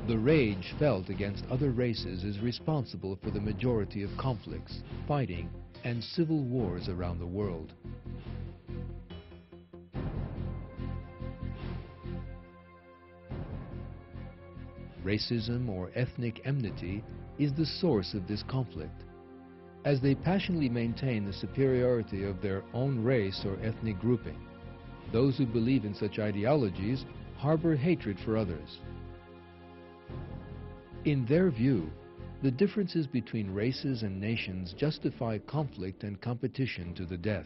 The rage felt against other races is responsible for the majority of conflicts, fighting, and civil wars around the world. Racism or ethnic enmity is the source of this conflict, as they passionately maintain the superiority of their own race or ethnic grouping. Those who believe in such ideologies harbor hatred for others. In their view, the differences between races and nations justify conflict and competition to the death.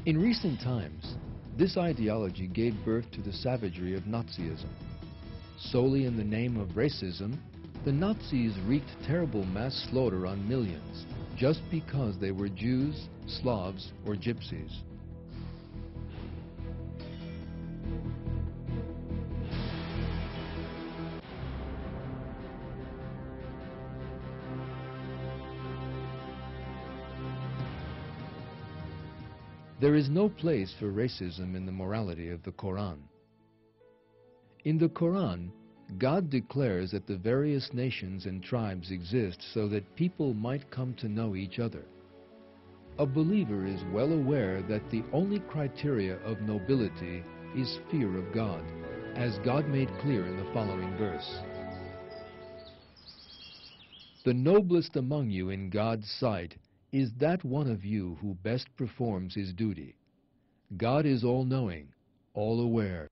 In recent times, this ideology gave birth to the savagery of Nazism. Solely in the name of racism, the Nazis wreaked terrible mass slaughter on millions just because they were Jews, Slavs, or Gypsies. There is no place for racism in the morality of the Quran. In the Quran, God declares that the various nations and tribes exist so that people might come to know each other. A believer is well aware that the only criteria of nobility is fear of God, as God made clear in the following verse. The noblest among you in God's sight is that one of you who best performs his duty. God is all-knowing, all-aware.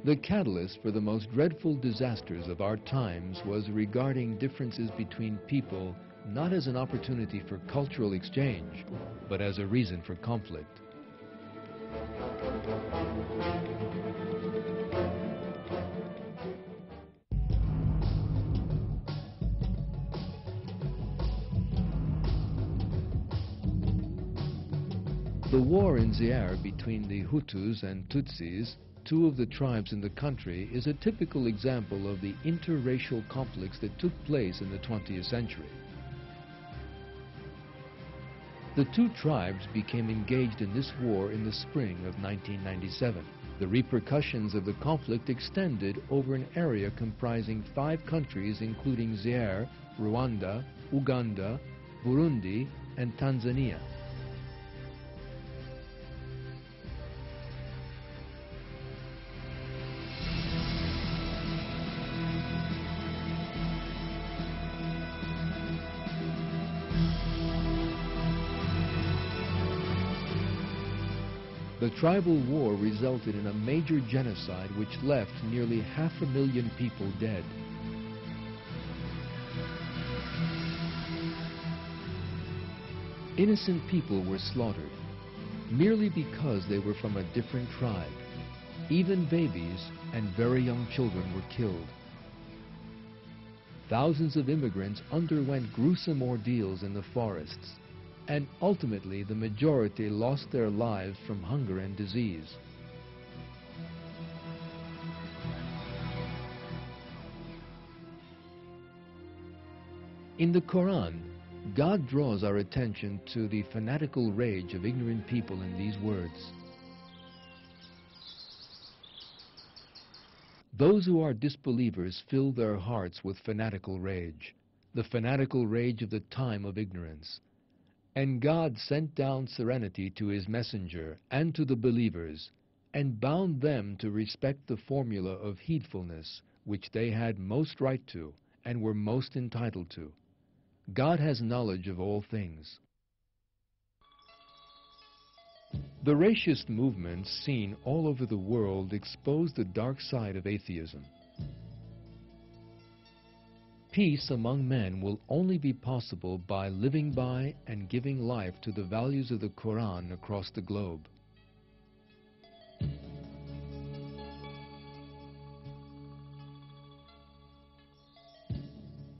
The catalyst for the most dreadful disasters of our times was regarding differences between people not as an opportunity for cultural exchange, but as a reason for conflict. The war in Zaire between the Hutus and Tutsis, two of the tribes in the country, is a typical example of the interracial conflicts that took place in the 20th century. The two tribes became engaged in this war in the spring of 1997. The repercussions of the conflict extended over an area comprising 5 countries including Zaire, Rwanda, Uganda, Burundi, and Tanzania. The tribal war resulted in a major genocide which left nearly 500,000 people dead. Innocent people were slaughtered merely because they were from a different tribe. Even babies and very young children were killed. Thousands of immigrants underwent gruesome ordeals in the forests, and ultimately the majority lost their lives from hunger and disease. In the Quran, God draws our attention to the fanatical rage of ignorant people in these words. Those who are disbelievers fill their hearts with fanatical rage, the fanatical rage of the time of ignorance. And God sent down serenity to his messenger and to the believers, and bound them to respect the formula of heedfulness which they had most right to and were most entitled to. God has knowledge of all things. The racist movements seen all over the world expose the dark side of atheism. Peace among men will only be possible by living by and giving life to the values of the Quran across the globe.